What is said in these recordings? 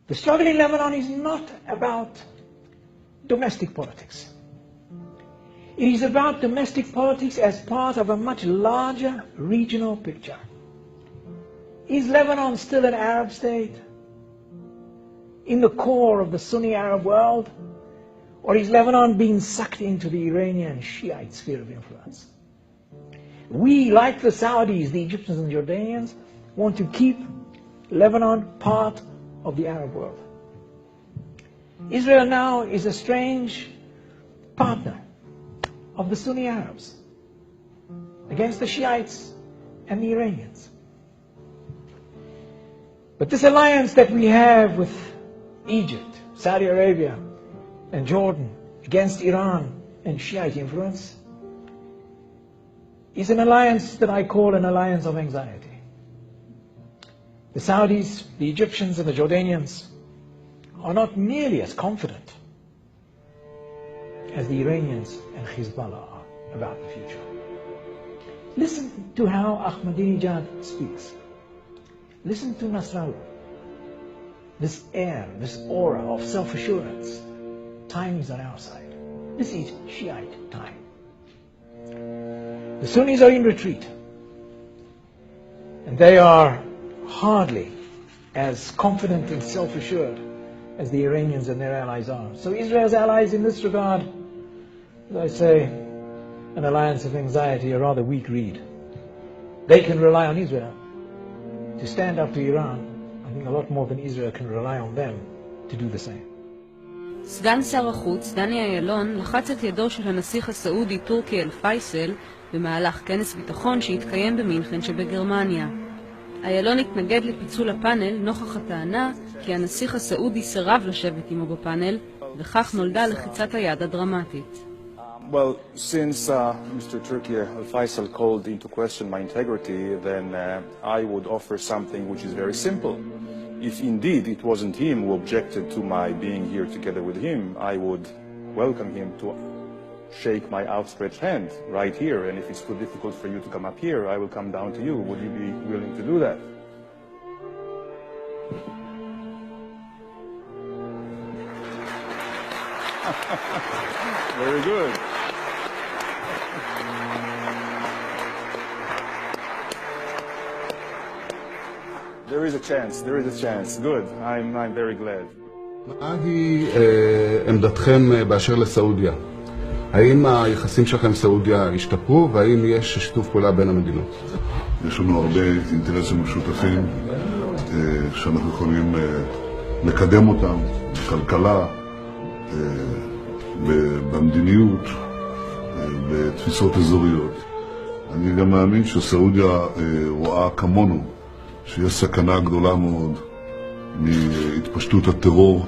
The struggle in Lebanon is not about domestic politics. It is about domestic politics as part of a much larger regional picture. Is Lebanon still an Arab state in the core of the Sunni Arab world? Or is Lebanon being sucked into the Iranian Shiite sphere of influence? We, like the Saudis, the Egyptians and Jordanians, want to keep Lebanon part of the Arab world. Israel now is a strange partner of the Sunni Arabs against the Shiites and the Iranians. But this alliance that we have with Egypt, Saudi Arabia, and Jordan against Iran and Shiite influence is an alliance that I call an alliance of anxiety. The Saudis, the Egyptians, and the Jordanians are not nearly as confident as the Iranians and Hezbollah are about the future. Listen to how Ahmadinejad speaks. Listen to Nasrallah. This air, this aura of self-assurance. Time is on our side. This is Shiite time. The Sunnis are in retreat. And they are hardly as confident and self-assured as the Iranians and their allies are. So Israel's allies in this regard, as I say, an alliance of anxiety, a rather weak reed. They can rely on Israel to stand up to Iran. I think a lot more than Israel can rely on them to do the same. סגן שר החוץ, דני אילון, לחץ את ידו של הנסיך הסעודי טורקי אל-פייסל במהלך כנס ביטחון שהתקיים במינכן שבגרמניה. אילון התנגד לפיצול הפאנל נוכח הטענה כי הנסיך הסעודי סירב לשבת עמו בפאנל, וכך נולדה לחיצת היד הדרמטית. Well, since Mr. Turki Al-Faisal called into question my integrity, then I would offer something which is very simple. If indeed it wasn't him who objected to my being here together with him, I would welcome him to shake my outstretched hand right here. And if it's too difficult for you to come up here, I will come down to you. Would you be willing to do that? Very good. There is a chance, there is a chance. Good, I'm very glad. מהי עמדתכם באשר לסעודיה? האם היחסים שלכם עם סעודיה השתפרו, והאם יש שיתוף פעולה בין המדינות? יש לנו הרבה אינטרסים משותפים שאנחנו יכולים לקדם אותם בכלכלה, במדיניות, בתפיסות אזוריות. אני גם מאמין שסעודיה רואה כמונו שיש סכנה גדולה מאוד מהתפשטות הטרור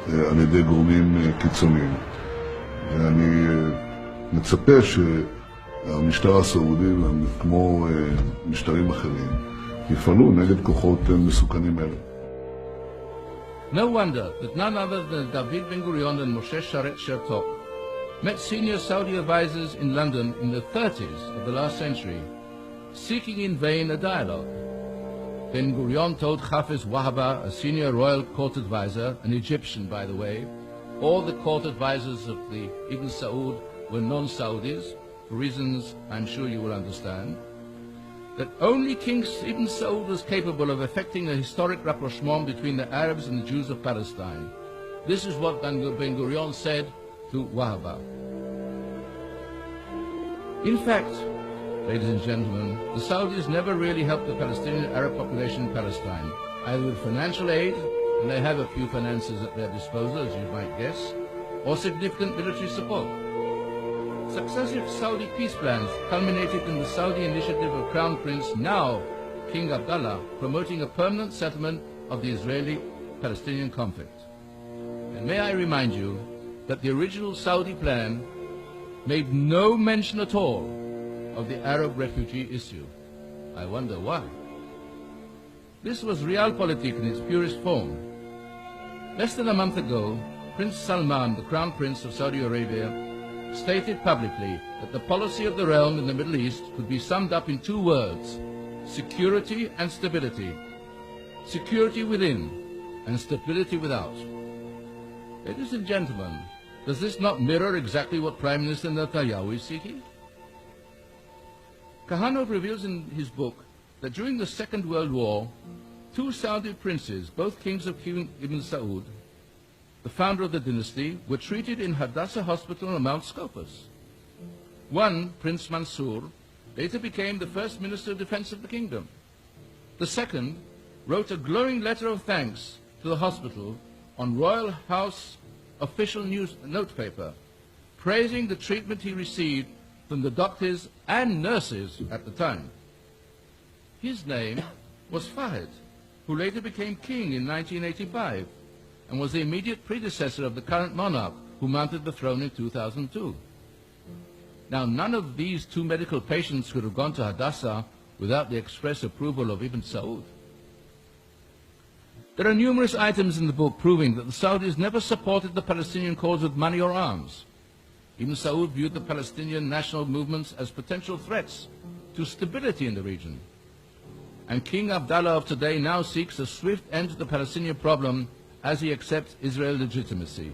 על ידי גורמים קיצוניים. ואני מצפה שהמשטר הסעודי, כמו משטרים אחרים, יפעלו נגד כוחות מסוכנים אלה. No wonder that none other than David Ben-Gurion and Moshe Sharet Chertok met senior Saudi advisors in London in the 30s of the last century, seeking in vain a dialogue. Ben-Gurion told Hafiz Wahaba, a senior royal court advisor, an Egyptian by the way, all the court advisors of the Ibn Saud were non-Saudis, for reasons I'm sure you will understand, that only King Ibn Saud was capable of effecting a historic rapprochement between the Arabs and the Jews of Palestine. This is what Ben-Gurion said to Wahaba. In fact, ladies and gentlemen, the Saudis never really helped the Palestinian Arab population in Palestine, either with financial aid, and they have a few finances at their disposal, as you might guess, or significant military support. Successive Saudi peace plans culminated in the Saudi initiative of Crown Prince, now King Abdullah, promoting a permanent settlement of the Israeli-Palestinian conflict. And may I remind you that the original Saudi plan made no mention at all of the Arab refugee issue. I wonder why. This was realpolitik in its purest form. Less than a month ago, Prince Salman, the Crown Prince of Saudi Arabia, stated publicly that the policy of the realm in the Middle East could be summed up in two words: security and stability. Security within and stability without. Ladies and gentlemen, does this not mirror exactly what Prime Minister Netanyahu is seeking? Kahanov reveals in his book that during the Second World War, two Saudi princes, both kings of King Ibn Saud, the founder of the dynasty, were treated in Hadassah Hospital on Mount Scopus. One, Prince Mansour, later became the first Minister of Defense of the kingdom. The second wrote a glowing letter of thanks to the hospital on Royal House official news notepaper, praising the treatment he received from the doctors and nurses at the time. His name was Fahd, who later became king in 1985 and was the immediate predecessor of the current monarch who mounted the throne in 2002. Now, none of these two medical patients could have gone to Hadassah without the express approval of Ibn Saud. There are numerous items in the book proving that the Saudis never supported the Palestinian cause with money or arms. Ibn Saud viewed the Palestinian national movements as potential threats to stability in the region. And King Abdallah of today now seeks a swift end to the Palestinian problem as he accepts Israel's legitimacy.